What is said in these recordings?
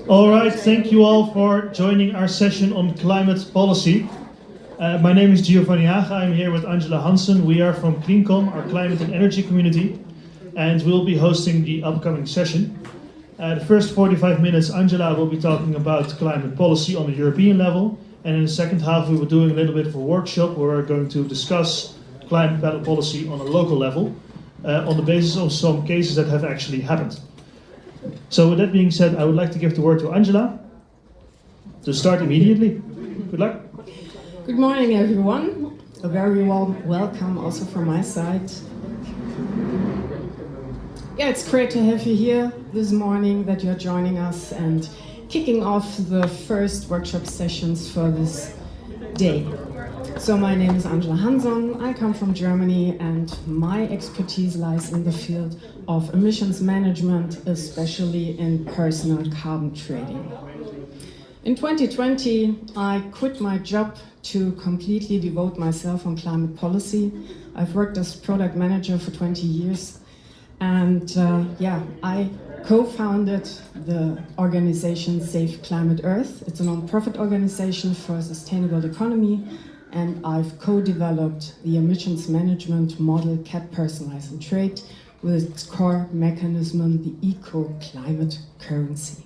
All right, thank you all for joining our session on climate policy. My name is Giovanni Haga. I'm here with Angela Hansen. We are from CleanCom, our climate and energy community, and we'll be hosting the upcoming session. The first 45 minutes, Angela will be talking about climate policy on the European level, and in the second half we were doing a little bit of a workshop where we're going to discuss climate policy on a local level on the basis of some cases that have actually happened. So with that being said, I would like to give the word to Angela to start immediately. Good luck. Good morning, everyone. A very warm welcome also from my side. Yeah, it's great to have you here this morning, that you're joining us and kicking off the first workshop sessions for this day. So my name is Angela Hansen. I come from Germany, and my expertise lies in the field of emissions management, especially in personal carbon trading. In 2020, I quit my job to completely devote myself on climate policy. I've worked as product manager for 20 years, and I co-founded the organization Save Climate Earth. It's a non-profit organization for a sustainable economy, and I've co-developed the emissions management model CAT Personalize and Trade with its core mechanism, the eco-climate currency.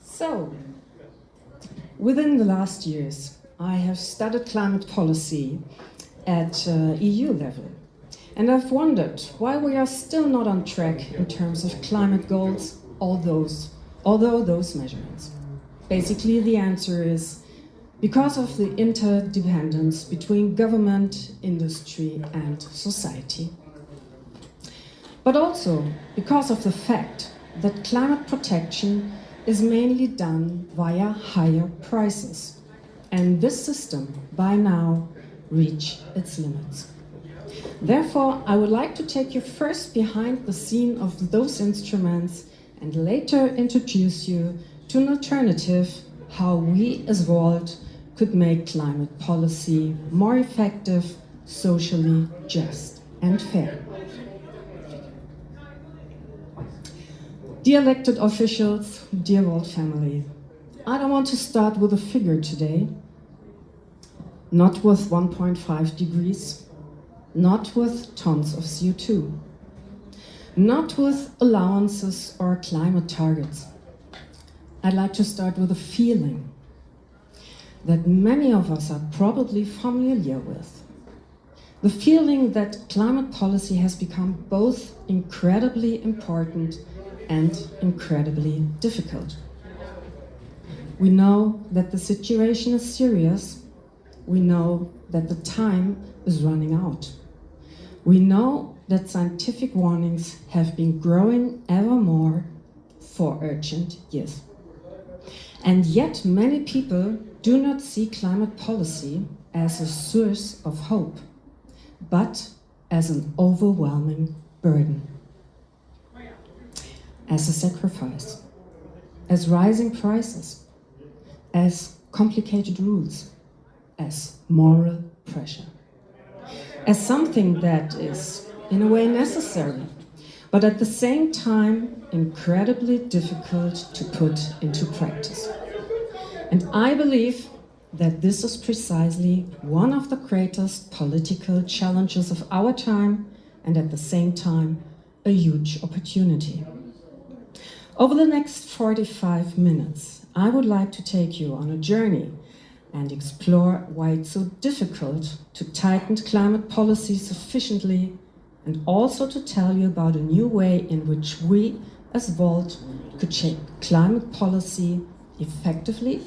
So, within the last years, I have studied climate policy at EU level. And I've wondered why we are still not on track in terms of climate goals, although those measurements. Basically, the answer is because of the interdependence between government, industry, and society. But also because of the fact that climate protection is mainly done via higher prices. And this system, by now, reached its limits. Therefore, I would like to take you first behind the scene of those instruments and later introduce you to an alternative how we as Volt could make climate policy more effective, socially just and fair. Dear elected officials, dear Volt family, I don't want to start with a figure today, not with 1.5 degrees, not with tons of CO2, not with allowances or climate targets. I'd like to start with a feeling that many of us are probably familiar with. The feeling that climate policy has become both incredibly important and incredibly difficult. We know that the situation is serious. We know that the time is running out. We know that scientific warnings have been growing ever more for urgent years. And yet many people do not see climate policy as a source of hope, but as an overwhelming burden, as a sacrifice, as rising prices, as complicated rules, as moral pressure, as something that is, in a way, necessary, but at the same time, incredibly difficult to put into practice. And I believe that this is precisely one of the greatest political challenges of our time, and at the same time, a huge opportunity. Over the next 45 minutes, I would like to take you on a journey and explore why it's so difficult to tighten climate policy sufficiently, and also to tell you about a new way in which we, as Volt, could shape climate policy effectively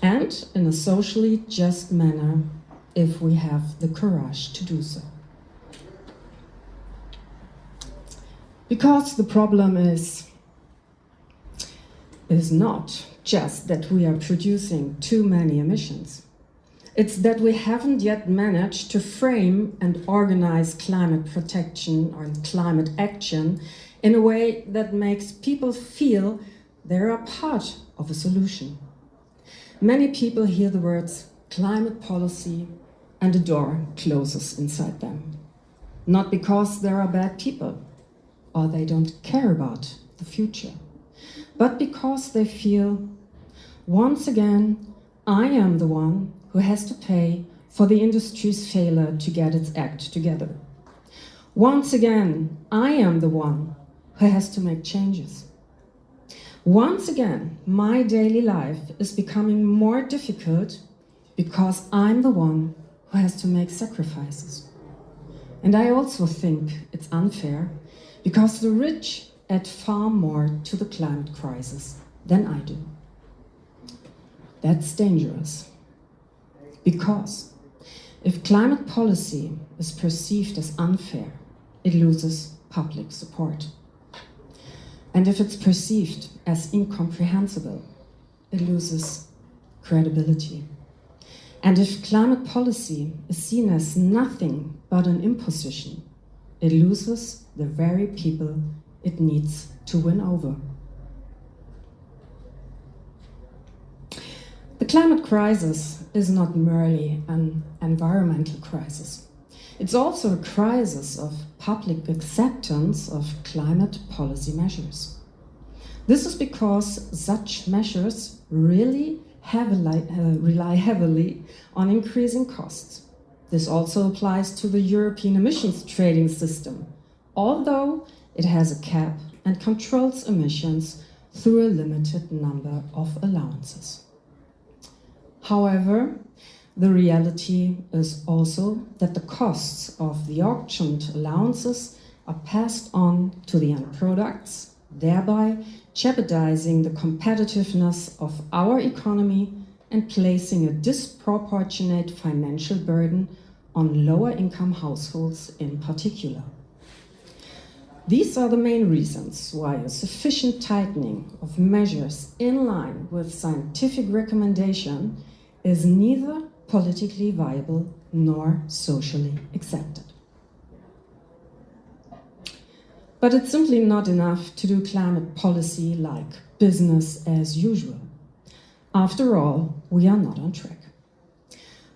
and in a socially just manner if we have the courage to do so. Because the problem is not just that we are producing too many emissions. It's that we haven't yet managed to frame and organize climate protection or climate action in a way that makes people feel they're a part of a solution. Many people hear the words climate policy and a door closes inside them. not because there are bad people or they don't care about the future, but because they feel, once again, I am the one who has to pay for the industry's failure to get its act together. Once again, I am the one who has to make changes. Once again, my daily life is becoming more difficult because I'm the one who has to make sacrifices. And I also think it's unfair because the rich add far more to the climate crisis than I do. That's dangerous. Because if climate policy is perceived as unfair, it loses public support. And if it's perceived as incomprehensible, it loses credibility. And if climate policy is seen as nothing but an imposition, it loses the very people it needs to win over. The climate crisis is not merely an environmental crisis. It's also a crisis of public acceptance of climate policy measures. This is because such measures really rely heavily on increasing costs. This also applies to the European emissions trading system, although it has a cap and controls emissions through a limited number of allowances. However, the reality is also that the costs of the auctioned allowances are passed on to the end products, thereby jeopardizing the competitiveness of our economy and placing a disproportionate financial burden on lower-income households in particular. These are the main reasons why a sufficient tightening of measures in line with scientific recommendation is neither politically viable nor socially accepted. But it's simply not enough to do climate policy like business as usual. After all, we are not on track.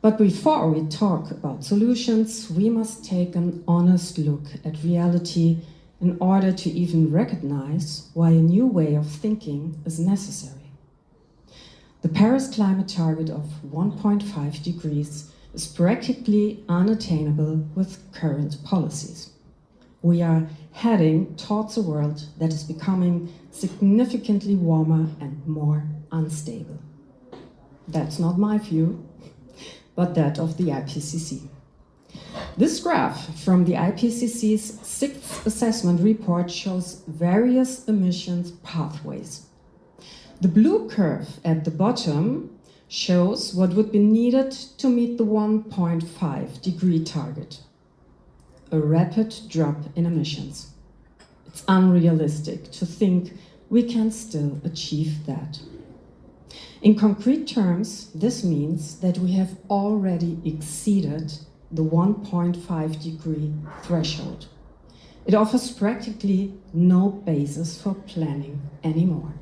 But before we talk about solutions, we must take an honest look at reality in order to even recognize why a new way of thinking is necessary. The Paris climate target of 1.5 degrees is practically unattainable with current policies. We are heading towards a world that is becoming significantly warmer and more unstable. That's not my view, but that of the IPCC. This graph from the IPCC's sixth assessment report shows various emissions pathways. The blue curve at the bottom shows what would be needed to meet the 1.5 degree target. A rapid drop in emissions. It's unrealistic to think we can still achieve that. In concrete terms, this means that we have already exceeded the 1.5 degree threshold. It offers practically no basis for planning anymore.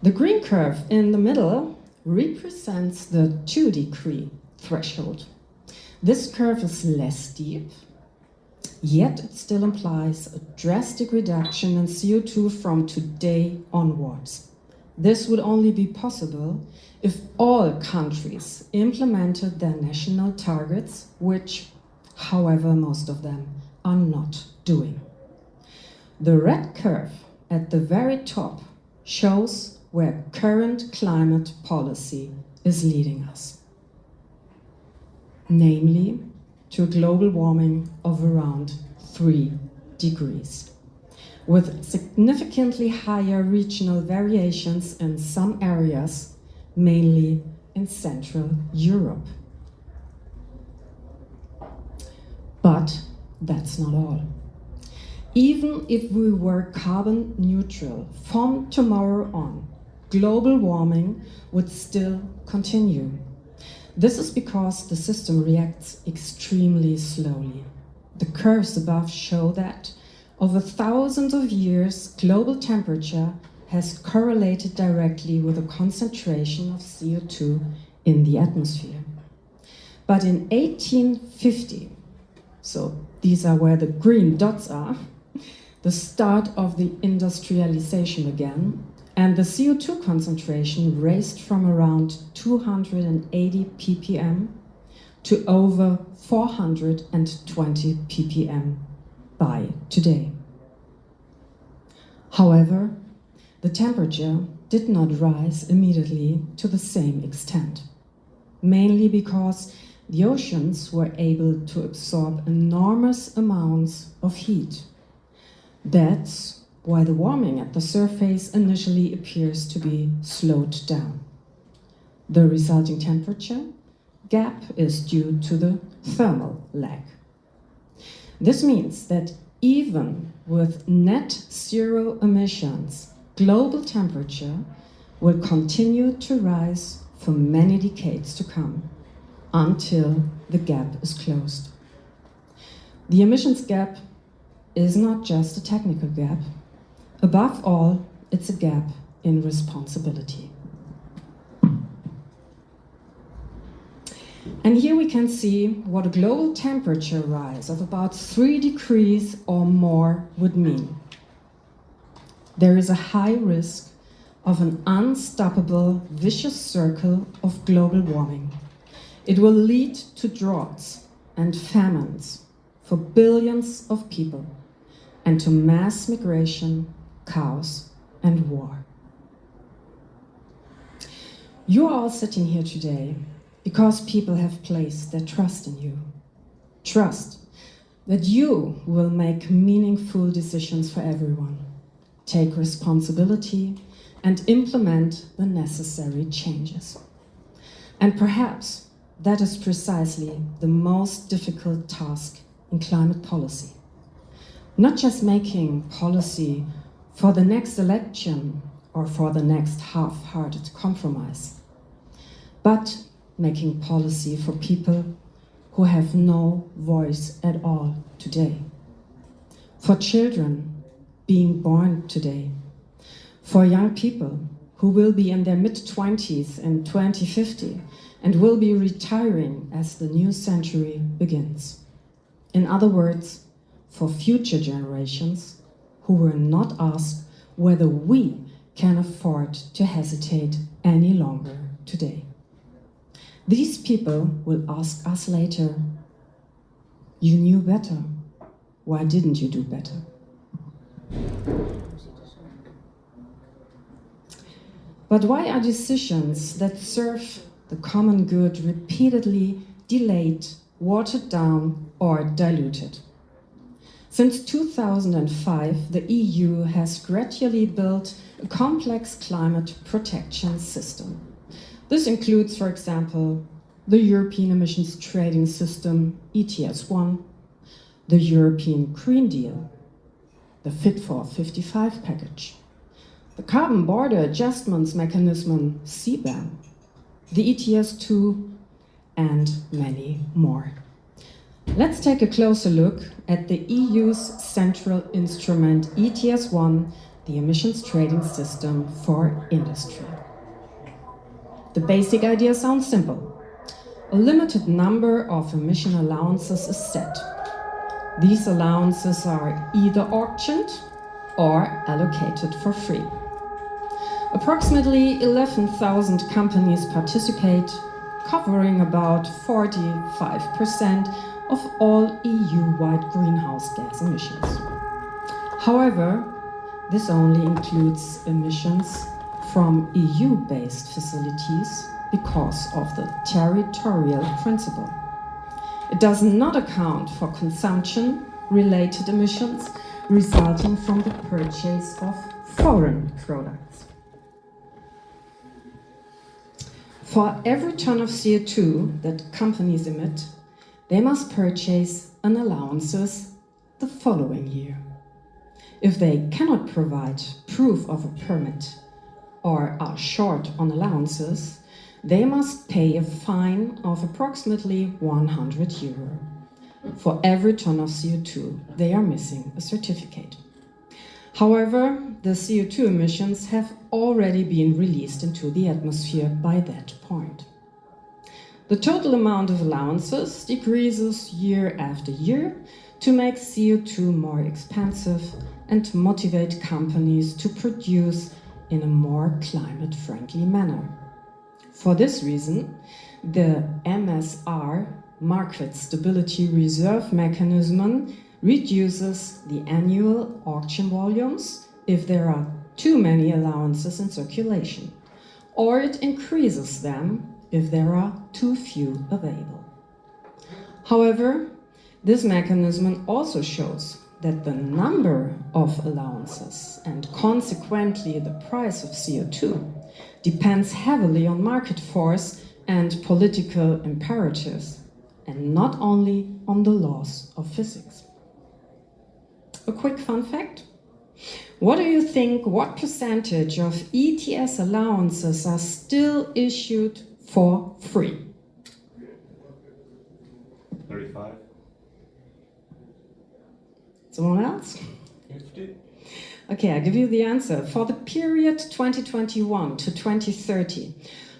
The green curve in the middle represents the 2 degree threshold. This curve is less steep, yet it still implies a drastic reduction in CO2 from today onwards. This would only be possible if all countries implemented their national targets, which, however, most of them are not doing. The red curve at the very top shows where current climate policy is leading us, namely to a global warming of around 3 degrees, with significantly higher regional variations in some areas, mainly in Central Europe. But that's not all. Even if we were carbon neutral from tomorrow on, global warming would still continue. This is because the system reacts extremely slowly. The curves above show that over thousands of years, global temperature has correlated directly with the concentration of CO2 in the atmosphere. But in 1850, so these are where the green dots are, the start of the industrialization began, and the CO2 concentration raised from around 280 ppm to over 420 ppm by today. However, the temperature did not rise immediately to the same extent, mainly because the oceans were able to absorb enormous amounts of heat. That's why the warming at the surface initially appears to be slowed down. The resulting temperature gap is due to the thermal lag. This means that even with net zero emissions, global temperature will continue to rise for many decades to come until the gap is closed. The emissions gap is not just a technical gap. Above all, it's a gap in responsibility. And here we can see what a global temperature rise of about 3 degrees or more would mean. There is a high risk of an unstoppable vicious circle of global warming. It will lead to droughts and famines for billions of people and to mass migration, chaos, and war. You are all sitting here today because people have placed their trust in you. Trust that you will make meaningful decisions for everyone, take responsibility, and implement the necessary changes. And perhaps that is precisely the most difficult task in climate policy. Not just making policy for the next election or for the next half-hearted compromise, but making policy for people who have no voice at all today. For children being born today. For young people who will be in their mid-20s in 2050 and will be retiring as the new century begins. In other words, for future generations who were not asked whether we can afford to hesitate any longer today. These people will ask us later, you knew better. Why didn't you do better? But why are decisions that serve the common good repeatedly delayed, watered down, or diluted? Since 2005, the EU has gradually built a complex climate protection system. This includes, for example, the European Emissions Trading System, ETS1, the European Green Deal, the Fit for 55 package, the Carbon Border Adjustments Mechanism, CBAM, the ETS2, and many more. Let's take a closer look at the EU's central instrument, ETS1, the Emissions Trading System for Industry. The basic idea sounds simple. A limited number of emission allowances is set. These allowances are either auctioned or allocated for free. Approximately 11,000 companies participate, covering about 45% of all EU-wide greenhouse gas emissions. However, this only includes emissions from EU-based facilities because of the territorial principle. It does not account for consumption-related emissions resulting from the purchase of foreign products. For every ton of CO2 that companies emit, they must purchase an allowances the following year. If they cannot provide proof of a permit or are short on allowances, they must pay a fine of approximately €100 for every ton of CO2 they are missing a certificate. However, the CO2 emissions have already been released into the atmosphere by that point. The total amount of allowances decreases year after year to make CO2 more expensive and motivate companies to produce in a more climate-friendly manner. For this reason, the MSR, Market Stability Reserve Mechanism, reduces the annual auction volumes if there are too many allowances in circulation, or it increases them if there are too few available. However, this mechanism also shows that the number of allowances and consequently the price of CO2 depends heavily on market force and political imperatives, and not only on the laws of physics. A quick fun fact. What do you think, what percentage of ETS allowances are still issued for free? 35. Someone else? 50. Okay, I'll give you the answer. For the period 2021 to 2030,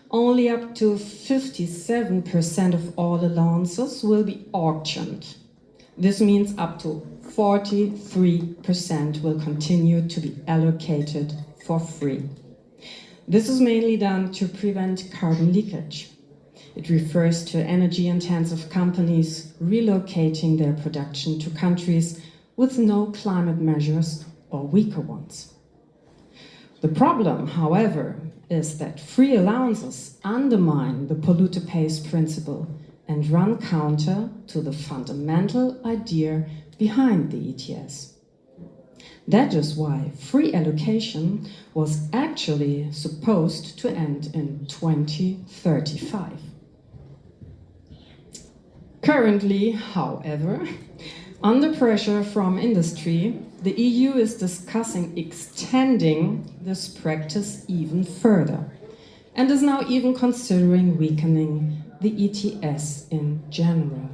only up to 57% of all allowances will be auctioned. This means up to 43% will continue to be allocated for free. This is mainly done to prevent carbon leakage. It refers to energy-intensive companies relocating their production to countries with no climate measures or weaker ones. The problem, however, is that free allowances undermine the polluter pays principle and run counter to the fundamental idea behind the ETS. That is why free allocation was actually supposed to end in 2035. Currently, however, under pressure from industry, the EU is discussing extending this practice even further and is now even considering weakening the ETS in general,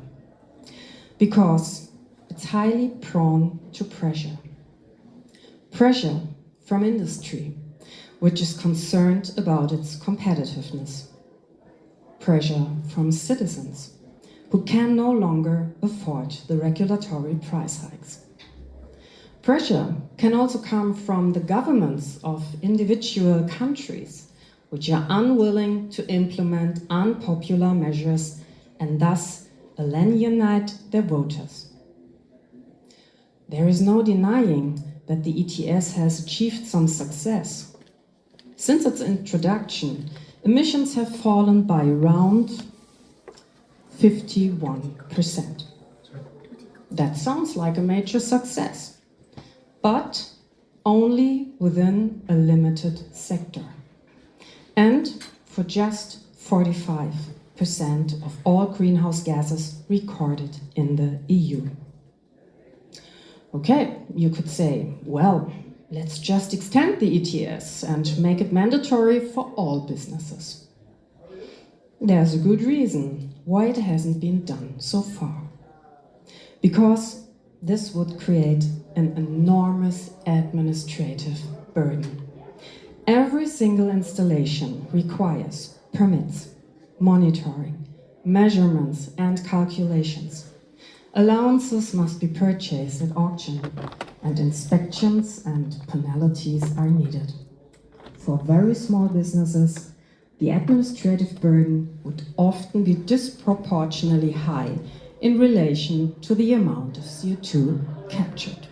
because it's highly prone to pressure. Pressure from industry, which is concerned about its competitiveness. Pressure from citizens, who can no longer afford the regulatory price hikes. Pressure can also come from the governments of individual countries, which are unwilling to implement unpopular measures and thus alienate their voters. There is no denying that the ETS has achieved some success. Since its introduction, emissions have fallen by around 51%. That sounds like a major success, but only within a limited sector, and for just 45% of all greenhouse gases recorded in the EU. Okay, you could say, well, let's just extend the ETS and make it mandatory for all businesses. There's a good reason why it hasn't been done so far. Because this would create an enormous administrative burden. Every single installation requires permits, monitoring, measurements, and calculations. Allowances must be purchased at auction, and inspections and penalties are needed. For very small businesses, the administrative burden would often be disproportionately high in relation to the amount of CO2 captured.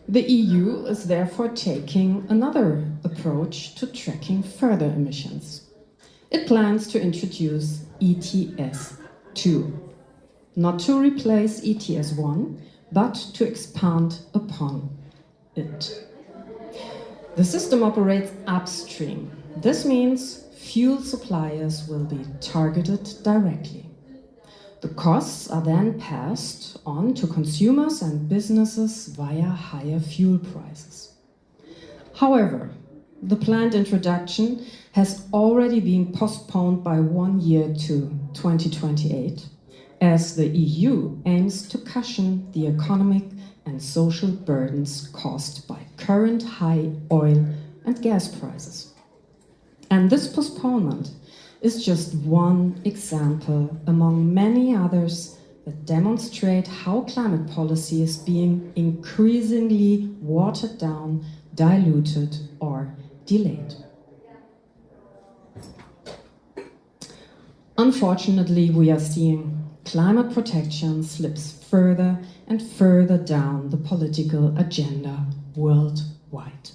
The EU is therefore taking another approach to tracking further emissions. It plans to introduce ETS2, not to replace ETS1, but to expand upon it. The system operates upstream. This means fuel suppliers will be targeted directly. The costs are then passed on to consumers and businesses via higher fuel prices. However, the planned introduction has already been postponed by 1 year to 2028, as the EU aims to cushion the economic and social burdens caused by current high oil and gas prices. And this postponement is just one example among many others that demonstrate how climate policy is being increasingly watered down, diluted, or delayed. Unfortunately, we are seeing climate protection slips further and further down the political agenda worldwide.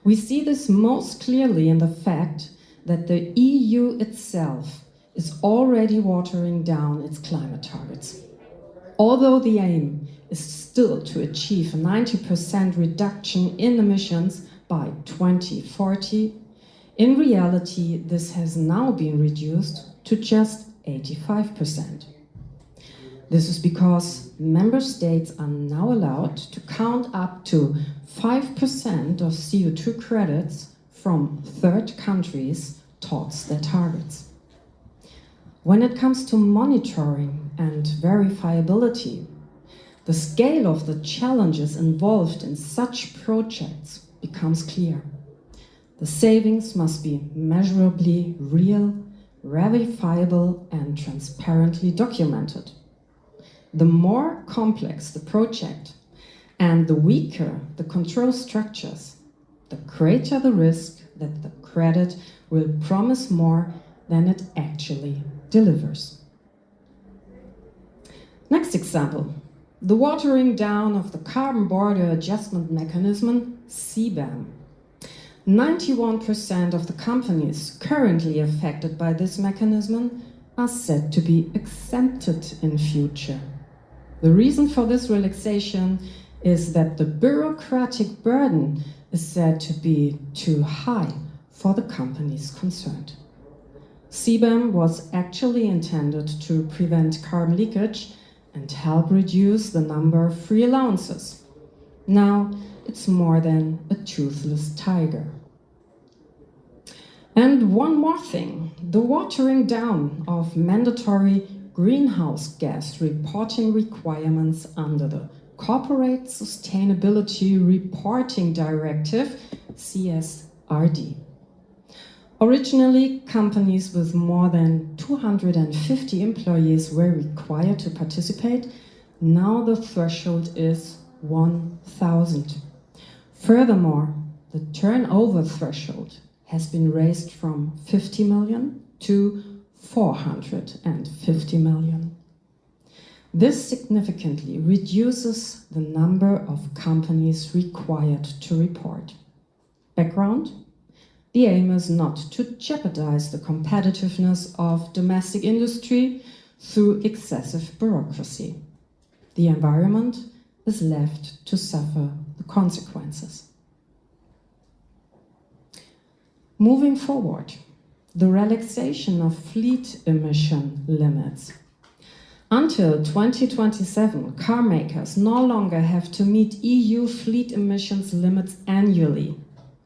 We see this most clearly in the fact that the EU itself is already watering down its climate targets. Although the aim is still to achieve a 90% reduction in emissions by 2040, in reality, this has now been reduced to just 85%. This is because member states are now allowed to count up to 5% of CO2 credits from third countries towards their targets. When it comes to monitoring and verifiability, the scale of the challenges involved in such projects becomes clear. The savings must be measurably real, verifiable, and transparently documented. The more complex the project and the weaker the control structures, the greater the risk that the credit will promise more than it actually delivers. Next example, the watering down of the Carbon Border Adjustment Mechanism, CBAM. 91% of the companies currently affected by this mechanism are said to be exempted in future. The reason for this relaxation is that the bureaucratic burden is said to be too high for the companies concerned. CBAM was actually intended to prevent carbon leakage and help reduce the number of free allowances. Now it's more than a toothless tiger. And one more thing, the watering down of mandatory greenhouse gas reporting requirements under the Corporate Sustainability Reporting Directive, CSRD. Originally, companies with more than 250 employees were required to participate. Now the threshold is 1,000. Furthermore, the turnover threshold has been raised from 50 million to 450 million. This significantly reduces the number of companies required to report. Background: the aim is not to jeopardize the competitiveness of domestic industry through excessive bureaucracy. The environment is left to suffer the consequences. Moving forward, the relaxation of fleet emission limits. Until 2027, car makers no longer have to meet EU fleet emissions limits annually.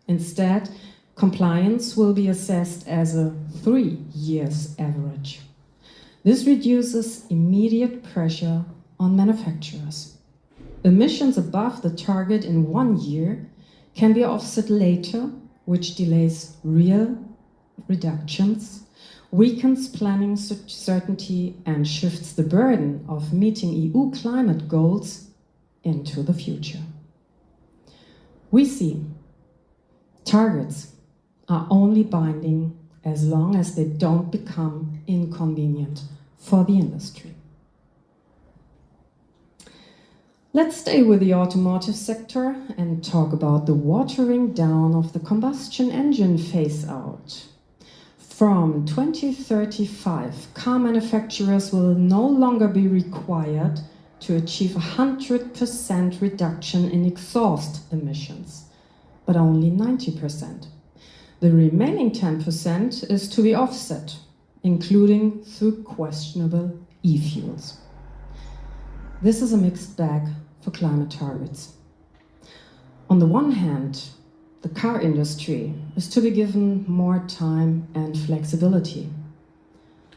Instead, compliance will be assessed as a 3 years average. This reduces immediate pressure on manufacturers. Emissions above the target in 1 year can be offset later, which delays real reductions, weakens planning certainty, and shifts the burden of meeting EU climate goals into the future. We see targets are only binding as long as they don't become inconvenient for the industry. Let's stay with the automotive sector and talk about the watering down of the combustion engine phase-out. From 2035, car manufacturers will no longer be required to achieve 100% reduction in exhaust emissions, but only 90%. The remaining 10% is to be offset, including through questionable e-fuels. This is a mixed bag for climate targets. On the one hand, the car industry is to be given more time and flexibility.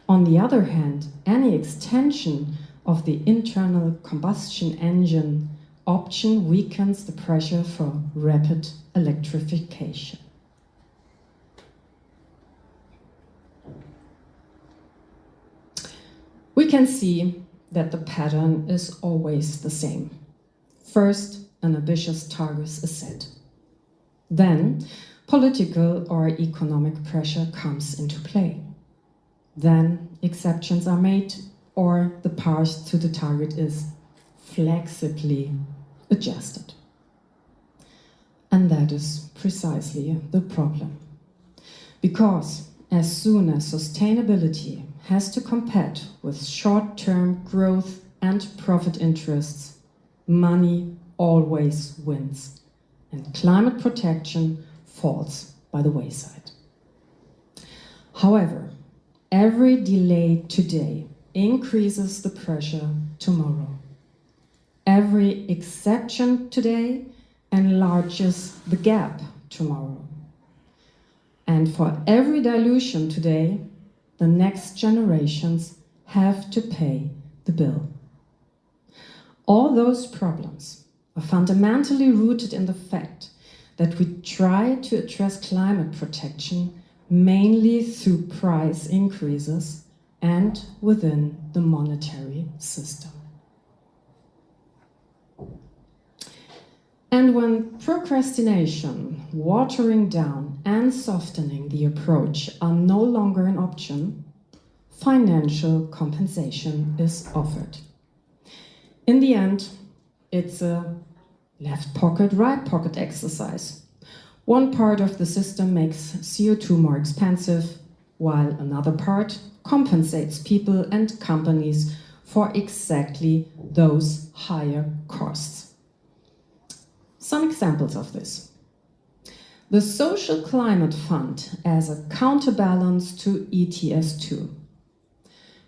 On the other hand, any extension of the internal combustion engine option weakens the pressure for rapid electrification. we can see that the pattern is always the same. First, an ambitious target is set. Then, political or economic pressure comes into play. Then, exceptions are made, or the path to the target is flexibly adjusted. And that is precisely the problem. Because as soon as sustainability has to compete with short-term growth and profit interests, money always wins, and climate protection falls by the wayside. However, every delay today increases the pressure tomorrow. Every exception today enlarges the gap tomorrow. And for every dilution today, the next generations have to pay the bill. All those problems are fundamentally rooted in the fact that we try to address climate protection mainly through price increases and within the monetary system. And when procrastination, watering down, and softening the approach are no longer an option, financial compensation is offered. In the end, it's a left pocket, right pocket exercise. One part of the system makes CO2 more expensive, while another part compensates people and companies for exactly those higher costs. Some examples of this. The Social Climate Fund as a counterbalance to ETS2.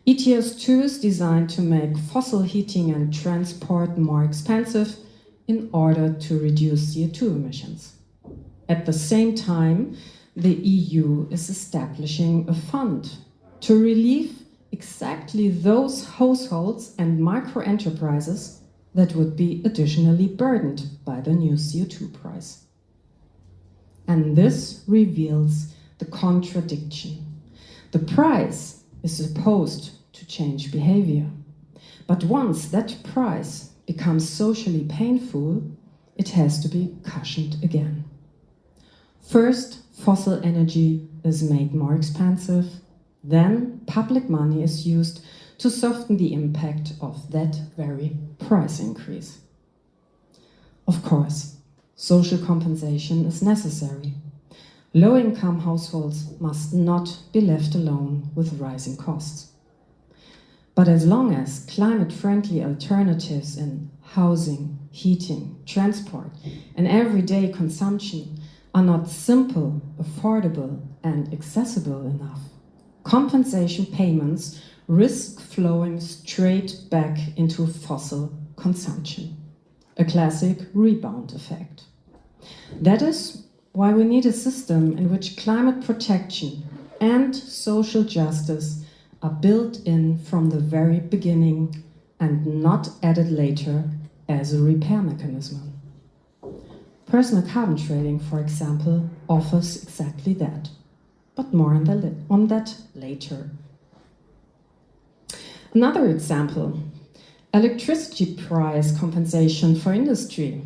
ETS2 is designed to make fossil heating and transport more expensive in order to reduce CO2 emissions. At the same time, the EU is establishing a fund to relieve exactly those households and micro-enterprises that would be additionally burdened by the new CO2 price. And this reveals the contradiction. The price is supposed to change behavior, but once that price becomes socially painful, it has to be cushioned again. First, fossil energy is made more expensive, then public money is used to soften the impact of that very price increase. Of course, social compensation is necessary. Low-income households must not be left alone with rising costs. But as long as climate-friendly alternatives in housing, heating, transport, and everyday consumption are not simple, affordable, and accessible enough, compensation payments risk flowing straight back into fossil consumption, a classic rebound effect. That is why we need a system in which climate protection and social justice are built in from the very beginning and not added later as a repair mechanism. Personal carbon trading, for example, offers exactly that, but more on that later. Another example, electricity price compensation for industry.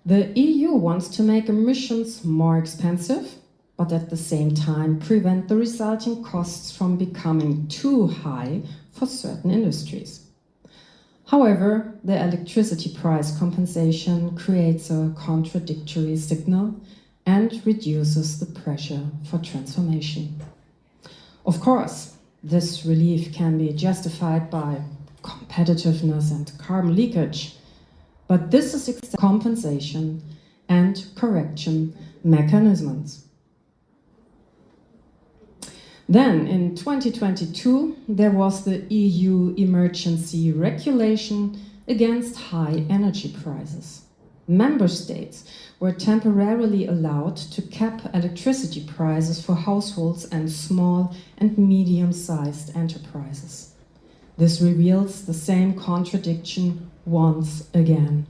The EU wants to make emissions more expensive, but at the same time prevent the resulting costs from becoming too high for certain industries. However, the electricity price compensation creates a contradictory signal and reduces the pressure for transformation. Of course, this relief can be justified by competitiveness and carbon leakage, but this is compensation and correction mechanisms. Then, in 2022, there was the EU emergency regulation against high energy prices. Member states were temporarily allowed to cap electricity prices for households and small and medium-sized enterprises. This reveals the same contradiction once again.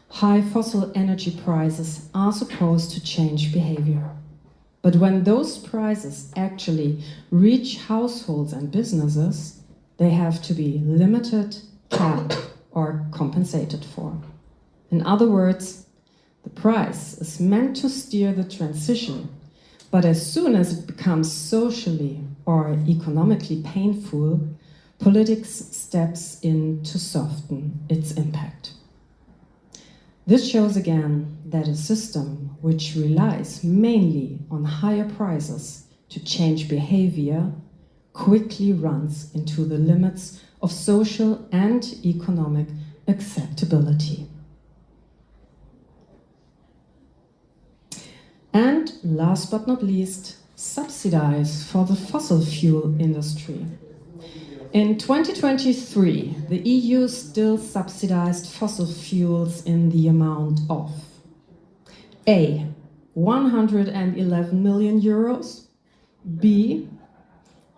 High fossil energy prices are supposed to change behavior. But when those prices actually reach households and businesses, They have to be limited, capped, or compensated for. In other words, the price is meant to steer the transition, but as soon as it becomes socially or economically painful, politics steps in to soften its impact. This shows again that a system which relies mainly on higher prices to change behavior quickly runs into the limits of social and economic acceptability. And last but not least, subsidies for the fossil fuel industry. In 2023, the EU still subsidized fossil fuels in the amount of A. 111 million euros, B.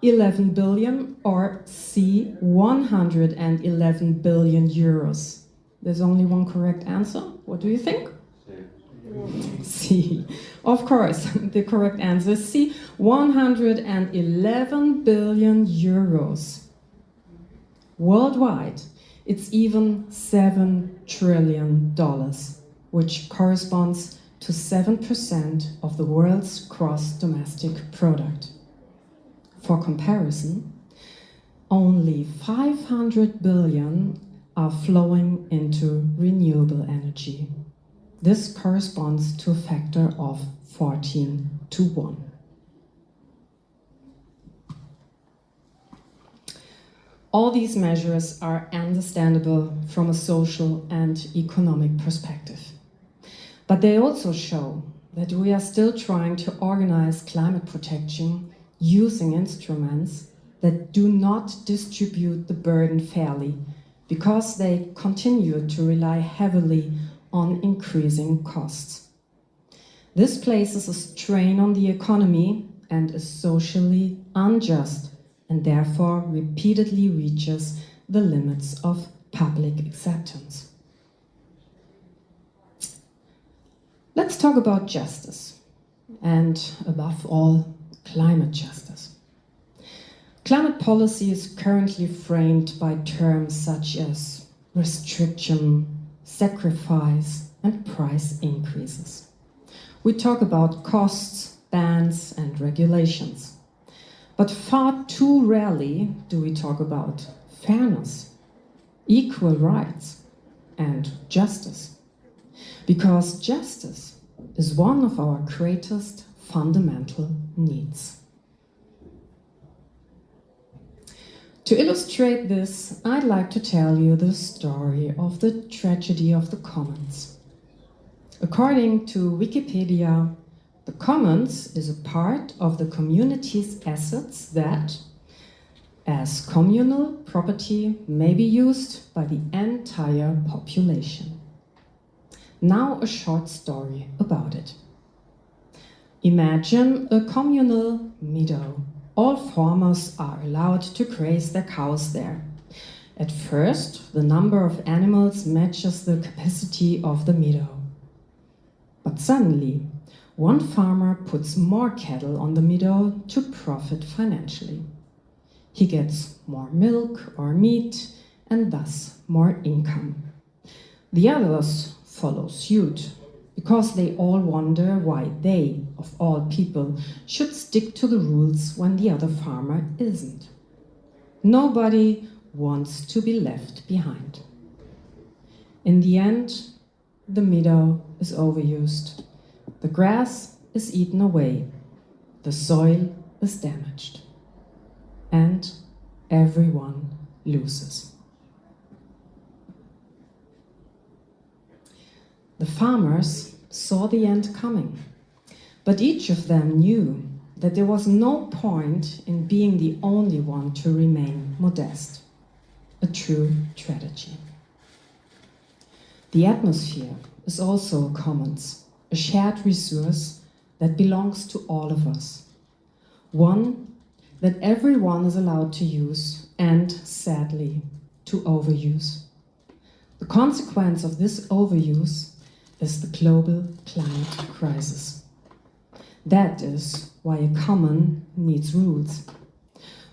11 billion, or C. 111 billion euros. There's only one correct answer. What do you think? C. Of course, the correct answer is C. 111 billion euros. Worldwide, it's even $7 trillion, which corresponds to 7% of the world's gross domestic product. For comparison, only 500 billion are flowing into renewable energy. This corresponds to a factor of 14 to 1. All these measures are understandable from a social and economic perspective. But they also show that we are still trying to organize climate protection using instruments that do not distribute the burden fairly, because they continue to rely heavily on increasing costs. This places a strain on the economy and is socially unjust, and therefore repeatedly reaches the limits of public acceptance. Let's talk about justice, and above all, climate justice. Climate policy is currently framed by terms such as restriction, sacrifice, and price increases. We talk about costs, bans, and regulations. But far too rarely do we talk about fairness, equal rights, and justice. Because justice is one of our greatest fundamental needs. To illustrate this, I'd like to tell you the story of the tragedy of the commons. According to Wikipedia, the commons is a part of the community's assets that, as communal property, may be used by the entire population. Now a short story about it. Imagine a communal meadow. All farmers are allowed to graze their cows there. At first, the number of animals matches the capacity of the meadow. But suddenly, one farmer puts more cattle on the meadow to profit financially. He gets more milk or meat and thus more income. The others follow suit because they all wonder why they, of all people, should stick to the rules when the other farmer isn't. Nobody wants to be left behind. In the end, the meadow is overused. The grass is eaten away. The soil is damaged. And everyone loses. The farmers saw the end coming, but each of them knew that there was no point in being the only one to remain modest. A true tragedy. The atmosphere is also a commons, a shared resource that belongs to all of us. One that everyone is allowed to use and, sadly, to overuse. The consequence of this overuse is the global climate crisis. That is why a common needs rules.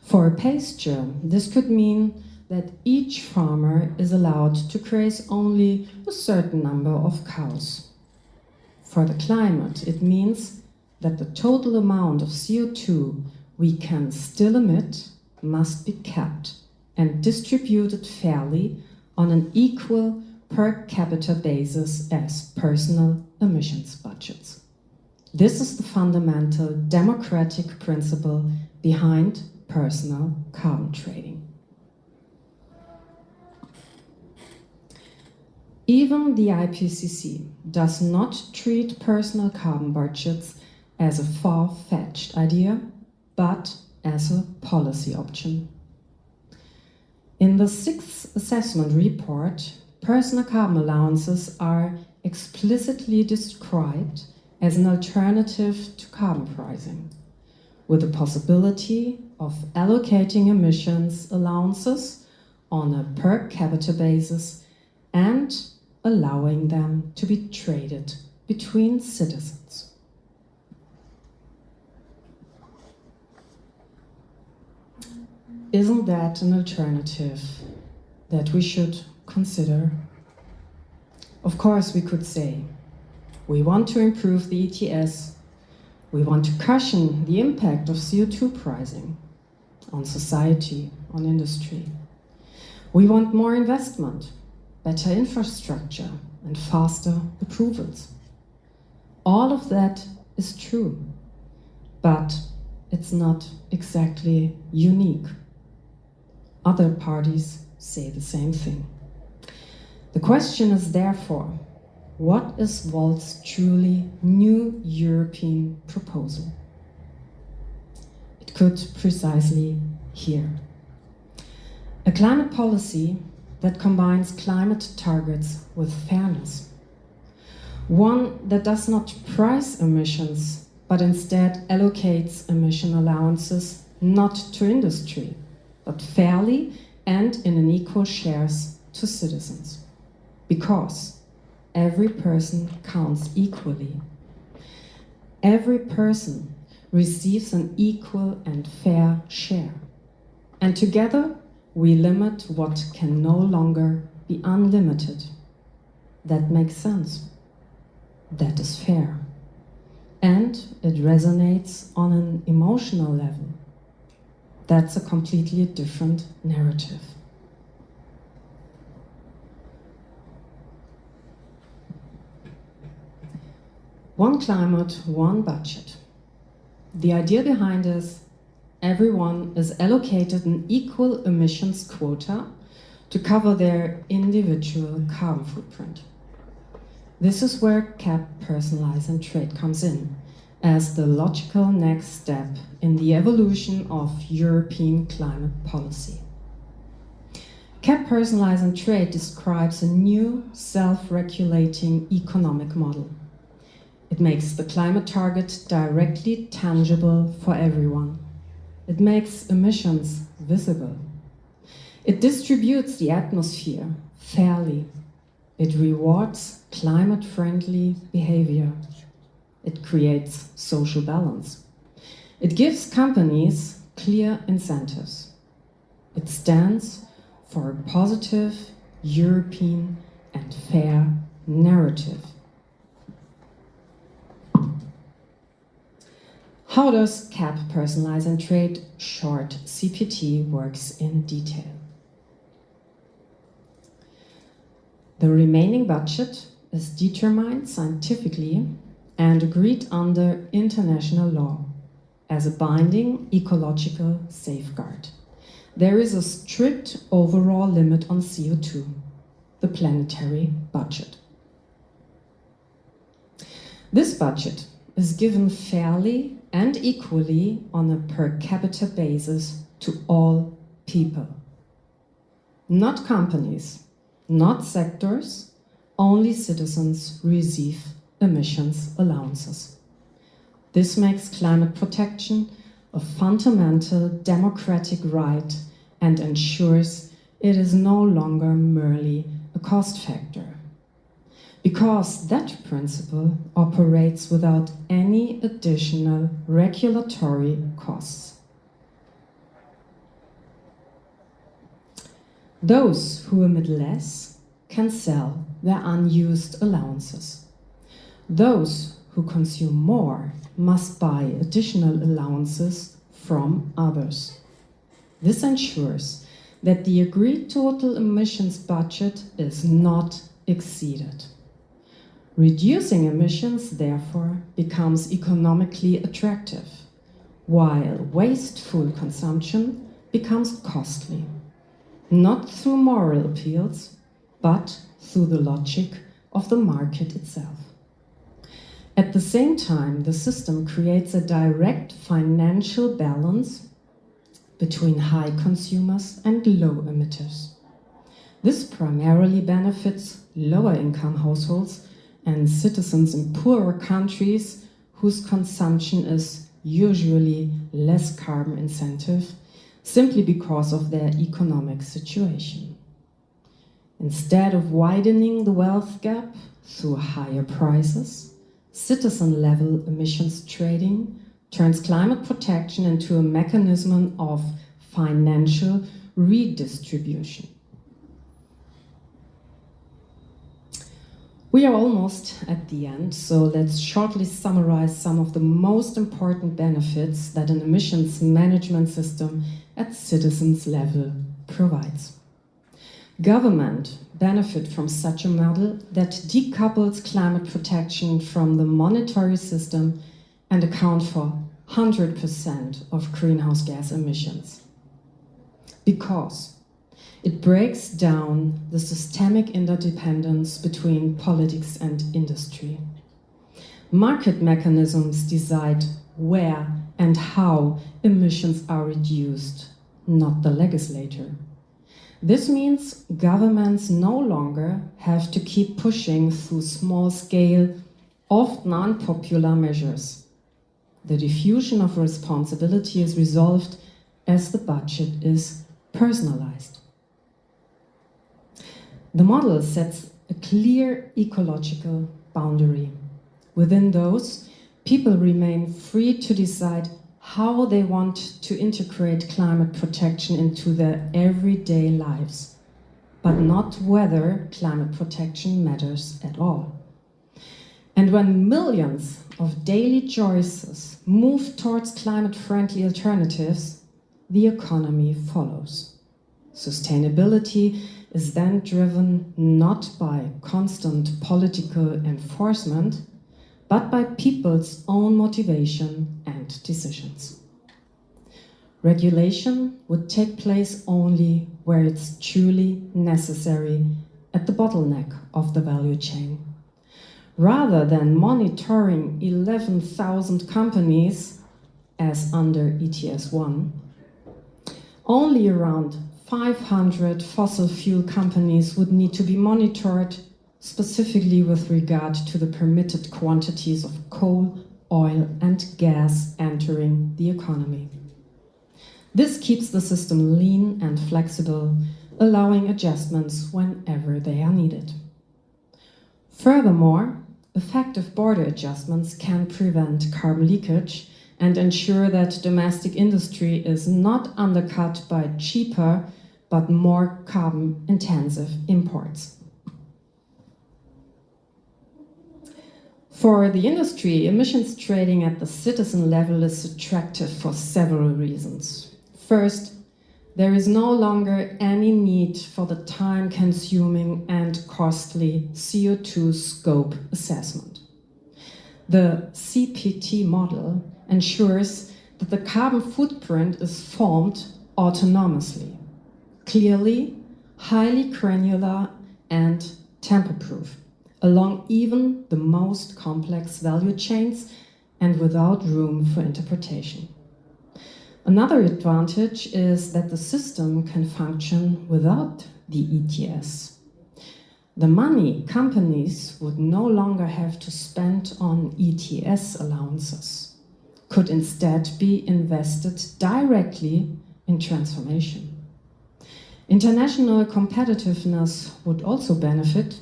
For a pasture, this could mean that each farmer is allowed to graze only a certain number of cows. For the climate, it means that the total amount of CO2 we can still emit must be kept and distributed fairly on an equal per capita basis as personal emissions budgets. This is the fundamental democratic principle behind personal carbon trading. Even the IPCC does not treat personal carbon budgets as a far-fetched idea, but as a policy option. In the sixth assessment report, personal carbon allowances are explicitly described as an alternative to carbon pricing, with the possibility of allocating emissions allowances on a per capita basis and allowing them to be traded between citizens. Isn't that an alternative that we should consider? Of course, we could say, we want to improve the ETS, we want to cushion the impact of CO2 pricing on society, on industry. We want more investment, better infrastructure, and faster approvals. All of that is true, but it's not exactly unique. Other parties say the same thing. The question is therefore, what is Volt's truly new European proposal? It could precisely here. A climate policy that combines climate targets with fairness. One that does not price emissions, but instead allocates emission allowances not to industry, but fairly and in an equal shares to citizens. Because every person counts equally. Every person receives an equal and fair share. And together we limit what can no longer be unlimited. That makes sense. That is fair. And it resonates on an emotional level. That's a completely different narrative. One climate, one budget. The idea behind is everyone is allocated an equal emissions quota to cover their individual carbon footprint. This is where cap, personalize and trade comes in as the logical next step in the evolution of European climate policy. Cap, personalize and trade describes a new self-regulating economic model. It makes the climate target directly tangible for everyone. It makes emissions visible. It distributes the atmosphere fairly. It rewards climate-friendly behavior. It creates social balance. It gives companies clear incentives. It stands for a positive, European and fair narrative. How does cap, personalize and trade, short CPT, works in detail? The remaining budget is determined scientifically and agreed under international law as a binding ecological safeguard. There is a strict overall limit on CO2, the planetary budget. This budget is given fairly and equally on a per capita basis to all people. Not companies, not sectors, only citizens receive emissions allowances. This makes climate protection a fundamental democratic right and ensures it is no longer merely a cost factor. Because that principle operates without any additional regulatory costs. Those who emit less can sell their unused allowances. Those who consume more must buy additional allowances from others. This ensures that the agreed total emissions budget is not exceeded. Reducing emissions, therefore, becomes economically attractive, while wasteful consumption becomes costly, not through moral appeals, but through the logic of the market itself. At the same time, the system creates a direct financial balance between high consumers and low emitters. This primarily benefits lower-income households and citizens in poorer countries whose consumption is usually less carbon intensive, simply because of their economic situation. Instead of widening the wealth gap through higher prices, citizen-level emissions trading turns climate protection into a mechanism of financial redistribution. We are almost at the end, so let's shortly summarize some of the most important benefits that an emissions management system at citizens level provides. Government benefit from such a model that decouples climate protection from the monetary system and account for 100% of greenhouse gas emissions. Because it breaks down the systemic interdependence between politics and industry. Market mechanisms decide where and how emissions are reduced, not the legislator. This means governments no longer have to keep pushing through small-scale, often unpopular measures. The diffusion of responsibility is resolved as the budget is personalized. The model sets a clear ecological boundary. Within those, people remain free to decide how they want to integrate climate protection into their everyday lives, but not whether climate protection matters at all. And when millions of daily choices move towards climate-friendly alternatives, the economy follows. Sustainability is then driven not by constant political enforcement, but by people's own motivation and decisions. Regulation would take place only where it's truly necessary at the bottleneck of the value chain. Rather than monitoring 11,000 companies, as under ETS 1, only around 500 fossil fuel companies would need to be monitored, specifically with regard to the permitted quantities of coal, oil, and gas entering the economy. This keeps the system lean and flexible, allowing adjustments whenever they are needed. Furthermore, effective border adjustments can prevent carbon leakage and ensure that domestic industry is not undercut by cheaper but more carbon-intensive imports. For the industry, emissions trading at the citizen level is attractive for several reasons. First, there is no longer any need for the time-consuming and costly CO2 scope assessment. The CPT model ensures that the carbon footprint is formed autonomously, clearly, highly granular, and tamper-proof, along even the most complex value chains and without room for interpretation. Another advantage is that the system can function without the ETS. The money companies would no longer have to spend on ETS allowances, could instead be invested directly in transformation. International competitiveness would also benefit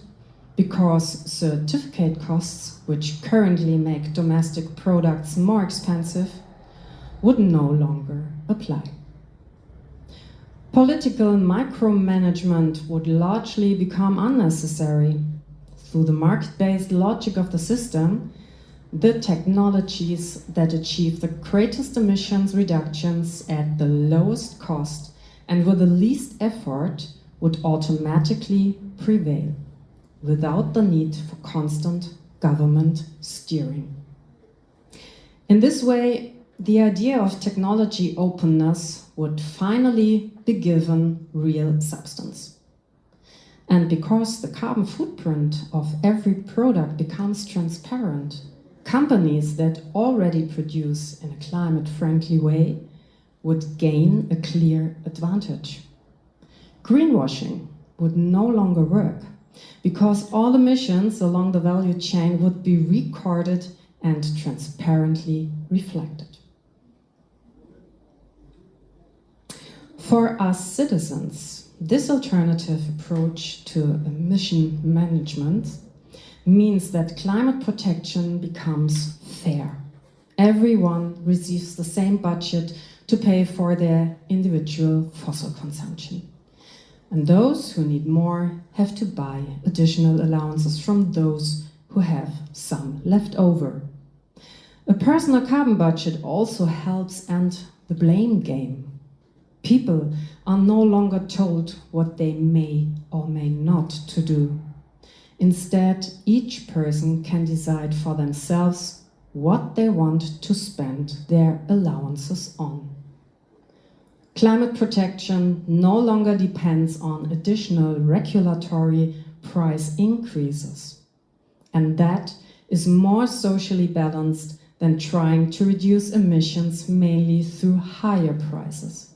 because certificate costs, which currently make domestic products more expensive, would no longer apply. Political micromanagement would largely become unnecessary. Through the market-based logic of the system, the technologies that achieve the greatest emissions reductions at the lowest cost and with the least effort would automatically prevail, without the need for constant government steering. In this way, the idea of technology openness would finally be given real substance. And because the carbon footprint of every product becomes transparent, companies that already produce in a climate-friendly way would gain a clear advantage. Greenwashing would no longer work because all emissions along the value chain would be recorded and transparently reflected. For us citizens, this alternative approach to emission management means that climate protection becomes fair. Everyone receives the same budget to pay for their individual fossil consumption. And those who need more have to buy additional allowances from those who have some left over. A personal carbon budget also helps end the blame game. People are no longer told what they may or may not to do. Instead, each person can decide for themselves what they want to spend their allowances on. Climate protection no longer depends on additional regulatory price increases. And that is more socially balanced than trying to reduce emissions mainly through higher prices.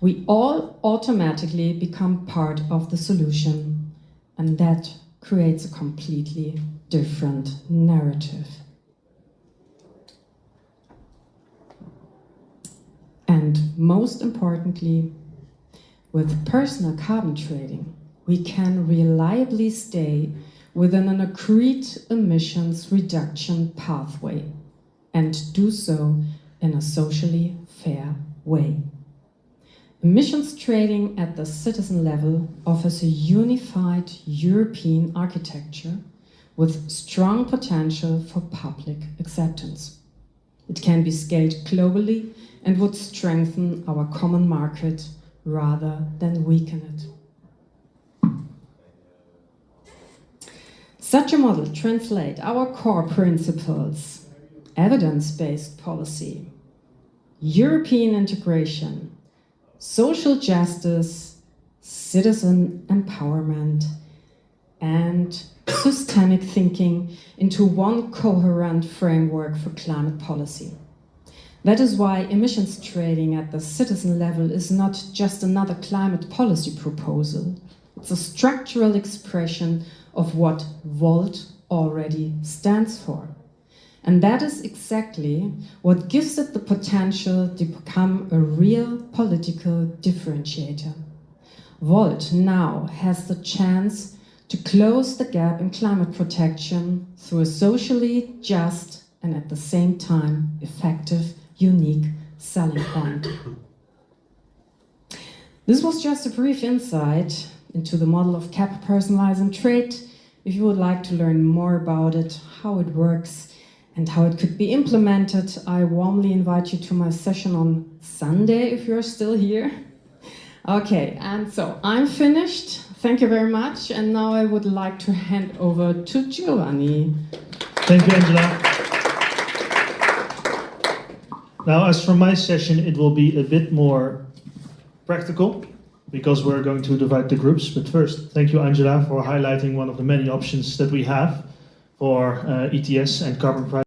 We all automatically become part of the solution, and that creates a completely different narrative. And most importantly, with personal carbon trading, we can reliably stay within an agreed emissions reduction pathway and do so in a socially fair way. Emissions trading at the citizen level offers a unified European architecture with strong potential for public acceptance. It can be scaled globally and would strengthen our common market rather than weaken it. Such a model translates our core principles: evidence-based policy, European integration, social justice, citizen empowerment, and systemic thinking into one coherent framework for climate policy. That is why emissions trading at the citizen level is not just another climate policy proposal. It's a structural expression of what Volt already stands for. And that is exactly what gives it the potential to become a real political differentiator. Volt now has the chance to close the gap in climate protection through a socially just and at the same time effective, unique selling point. This was just a brief insight into the model of cap, personalize and trade. If you would like to learn more about it, how it works, and how it could be implemented, I warmly invite you to my session on Sunday if you're still here. Okay, and so I'm finished. Thank you very much. And now I would like to hand over to Giovanni. Thank you, Angela. Now, as for my session, it will be a bit more practical because we're going to divide the groups. But first, thank you, Angela, for highlighting one of the many options that we have for ETS and carbon price.